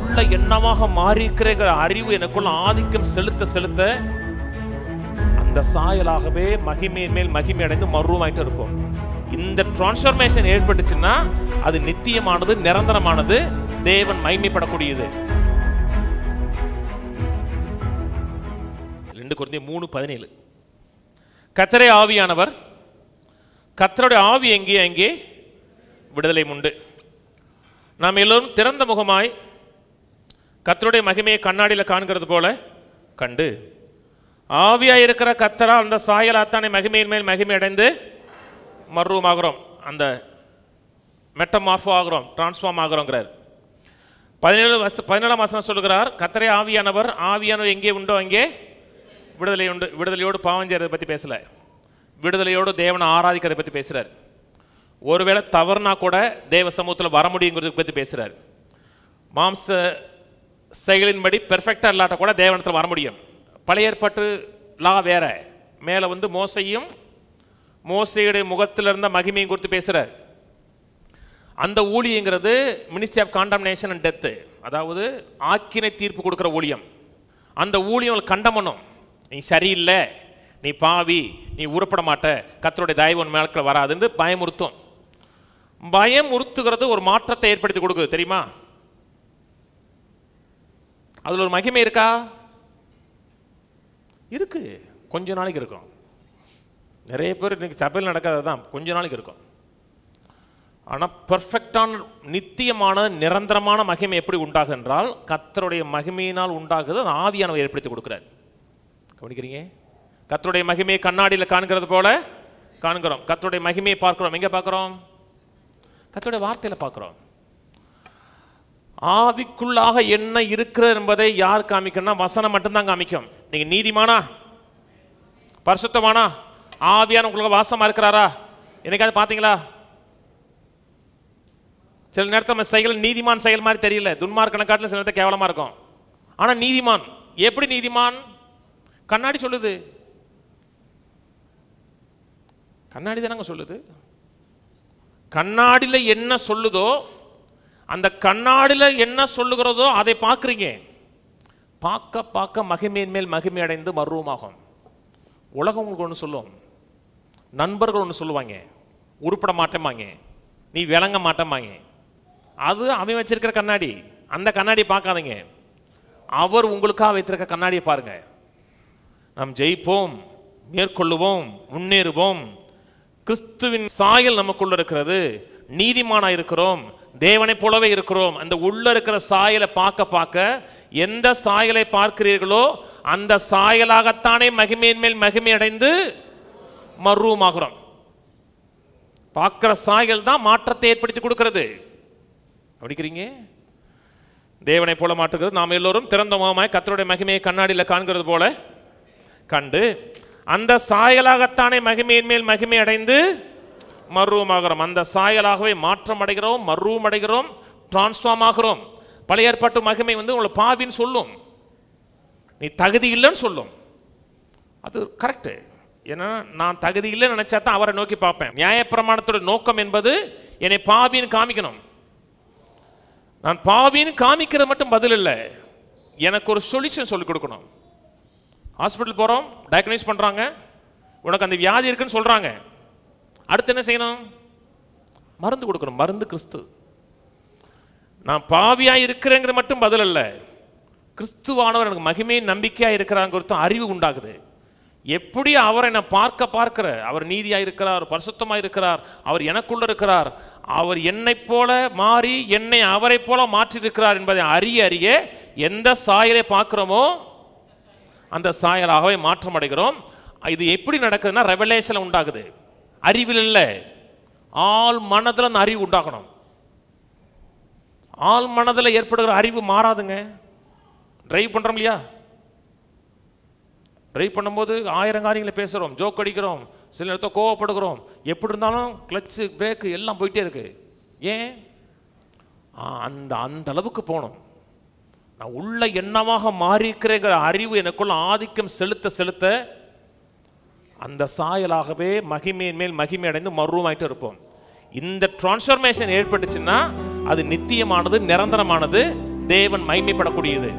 உள்ள எண்ணமாக மாறி இருக்கிற அறிவு எனக்குள்ள ஆதிக்கம் செலுத்த செலுத்த அந்த சாயலாகவே மகிமையின் மேல் மகிமை அடைந்து மறுரூபமாயிட்டு இருப்போம். இந்த டிரான்ஸ்ஃபர்மேஷன் ஏற்பட்டுச்சுன்னா அது நித்தியமானது, நிரந்தரமானது, தேவன் மகிமைப்படக்கூடியது. 2 கொரிந்தியர் 3:17 கர்த்தரே ஆவியானவர், கர்த்தருடைய ஆவி எங்கே விடுதலை உண்டு. நாம் எல்லோரும் திறந்த முகமாய் கர்த்தருடைய மகிமையை கண்ணாடியில் காண்கிறது போல கண்டு ஆவியாய் இருக்கிற கர்த்தரால் அந்த சாயலாத்தானே மகிமையின் மேல் மகிமை அடைந்து மறுரூபமாகிறோம். அந்த மெட்டமார்ஃபோ ஆகிறோம், டிரான்ஸ்ஃபார்ம் ஆகிறோங்கிறார். 17ஆம் வசனம் சொல்லுகிறார், கர்த்தரே ஆவியானவர், ஆவியானவர் எங்கே உண்டோ அங்கே விடுதலை உண்டு. விடுதலையோடு பாவம் செய்யறதை பற்றி பேசல, விடுதலையோடு தேவனை ஆராதிக்கிறதை பற்றி பேசுகிறார். ஒருவேளை தவறுனா கூட தேவ சமூகத்தில் வர முடியுங்கிறத பற்றி பேசுகிறார். மாம்ச செயலின்படி பெர்ஃபெக்டாக இல்லாட்ட கூட தேவனத்தில் வர முடியும். பழைய ஏற்பாட்டு லா வேற, மேலே மோசையுடைய முகத்தில் இருந்த மகிமையும் குறித்து பேசுகிறார். அந்த ஊழியங்கிறது ministry of condemnation and death, அதாவது ஆக்கினை தீர்ப்பு கொடுக்குற ஊழியம். அந்த ஊழியம் கண்டமனும், நீ சரியில்லை, நீ பாவி, நீ உருப்பட மாட்ட, கர்த்தருடைய தயவு உன் மேல வராதுன்னு பயமுறுத்தும். பயமுறுத்துகிறது ஒரு மாற்றத்தை ஏற்படுத்தி கொடுக்குது தெரியுமா? அதுல ஒரு மகிமை இருக்கா? இருக்கு, கொஞ்ச நாளைக்கு இருக்கும். நிறைய பேர் இன்னைக்கு சபையில் நடக்காததான், கொஞ்ச நாளைக்கு இருக்கும். ஆனால் பெர்ஃபெக்டான நித்தியமான நிரந்தரமான மகிமை எப்படி உண்டாகும் என்றால் கர்த்தருடைய மகிமையினால் உண்டாகுது. அது ஆவியானவர் ஏற்படுத்தி கொடுக்குறார். கவனிக்கிறீங்க? கர்த்தருடைய மகிமையை கண்ணாடியில் காண்கிறது போல காண்கிறோம். கர்த்தருடைய மகிமையை பார்க்கிறோம். எங்கே பார்க்கிறோம்? கர்த்தருடைய வார்த்தையில் பார்க்கிறோம். ஆவிக்குள்ளாக என்ன இருக்கிறது என்பதை யார் காமிக்கணும்னா வசனம் மட்டும்தான் காமிக்கும். நீங்க நீதிமானா, பரிசுத்தமானா, ஆவியான உங்களுக்கு வாசமா இருக்கிறாரா? என்னைக்காவது பார்த்தீங்களா? சில நேரத்தில் நம்ம செயல் நீதிமான் செயல் மாதிரி தெரியல, துன்மார்க்கனை காட்டிலும் சில நேரத்தில் கேவலமா இருக்கும். ஆனா நீதிமான். எப்படி நீதிமான்? கண்ணாடி சொல்லுது. கண்ணாடி தானங்க சொல்லுது. கண்ணாடியில் என்ன சொல்லுதோ, அந்த கண்ணாடியில் என்ன சொல்லுகிறதோ அதை பார்க்குறீங்க. பார்க்க பார்க்க மகிமையின் மேல் மகிமை அடைந்து மறுரூபமாகும். உலகம் உங்களுக்கு ஒன்று சொல்லும், நண்பர்கள் ஒன்று சொல்லுவாங்க, உருப்பட மாட்டேம்பாங்க, நீ விளங்க மாட்டேம்பாங்க. அது அவன் வச்சிருக்கிற கண்ணாடி. அந்த கண்ணாடி பார்க்காதீங்க, அவர் உங்களுக்காக வைத்திருக்க கண்ணாடியை பாருங்க. நாம் ஜெயிப்போம், மேற்கொள்ளுவோம், முன்னேறுவோம். கிறிஸ்துவின் சாயல் நமக்குள்ள இருக்கிறது. நீதிமானா இருக்கிறோம், தேவனை போலவே இருக்கிறோம். அந்த உள்ள இருக்கிற சாயலை பார்க்க பார்க்க எந்த சாயலை பார்க்கிறீர்களோ அந்த சாயலாகத்தானே மகிமையின் மேல் மகிமை அடைந்து மறுரூபமாகிறோம். பார்க்கிற சாயல் தான் மாற்றத்தை ஏற்படுத்தி கொடுக்கிறது. அப்படிக்கிறீங்க? தேவனை போல மாற்றுகிறது. நாம் எல்லோரும் திறந்த முகமாய் கர்த்தருடைய மகிமையை கண்ணாடியில் காண்கிறது போல கண்டு அந்த சாயலாகத்தானே மகிமையின் மேல் மகிமை அடைந்து மறுரூபமாகிறோம். அந்த சாயலாகவே மாற்றம் அடைகிறோம், மறுரூபம் அடைகிறோம், டிரான்ஸ்ஃபார்ம் ஆகிறோம். பழைய ஏற்பாட்டு மகிமை உங்களை பாவின்னு சொல்லும், நீ தகுதி இல்லைன்னு சொல்லும். அது கரெக்டு. ஏன்னா நான் தகுதி இல்லைன்னு நினைச்சா தான் அவரை நோக்கி பார்ப்பேன். நியாயப்பிரமாணத்தோட நோக்கம் என்பது என்னை பாவின்னு காமிக்கணும். நான் பாவின்னு காமிக்கிறது மட்டும் பதில் இல்லை, எனக்கு ஒரு சொல்யூஷன் சொல்லிக் கொடுக்கணும். ஹாஸ்பிட்டல் போகிறோம், டயக்னைஸ் பண்ணுறாங்க, உனக்கு அந்த வியாதி இருக்குன்னு சொல்கிறாங்க. அடுத்து என்ன செய்யணும்? மருந்து கொடுக்கணும். மருந்து கிறிஸ்து. நான் பாவியாக இருக்கிறேங்கிறது மட்டும் பதில் அல்ல, கிறிஸ்துவானவர் எனக்கு மகிமையை நம்பிக்கையாக இருக்கிறாங்க அறிவு உண்டாகுது. எப்படி அவரை நான் பார்க்கிற, அவர் நீதியாக இருக்கிறார், பரிசுத்தமாக இருக்கிறார், அவர் எனக்குள்ள இருக்கிறார், அவர் என்னை போல மாறி என்னை அவரை போல மாற்றிருக்கிறார் என்பதை அறிய அறிய எந்த சாயலை பார்க்கிறோமோ அந்த சாயலாகவே மாற்றம் அடைகிறோம். இது எப்படி நடக்குதுன்னா ரெவலேஷன் உண்டாகுது, அறிவில் இல்லை, ஆள் மனதில் அந்த அறிவு உண்டாகணும். ஆள் மனதில் ஏற்படுகிற அறிவு மாறாதுங்க. டிரைவ் பண்ணுறோம் இல்லையா? டிரைவ் பண்ணும்போது 1000 காரியங்களை பேசுகிறோம், ஜோக் அடிக்கிறோம், சில நேரத்தில் கோவப்படுகிறோம். எப்படி இருந்தாலும் கிளச்சு பிரேக்கு எல்லாம் போயிட்டே இருக்கு. ஏன்? அந்த அந்த அளவுக்கு போகணும். நான் உள்ள எண்ணமாக மாறிக்கிறேங்கிற அறிவு எனக்குள்ள ஆதிக்கம் செலுத்த செலுத்த அந்த சாயலாகவே மகிமையின் மேல் மகிமை அடைந்து மறுரூபமாயிட்டு இருப்போம். இந்த டிரான்ஸ்ஃபர்மேஷன் ஏற்பட்டுச்சுன்னா அது நித்தியமானது, நிரந்தரமானது, தேவன் மகிமைப்படக்கூடியது.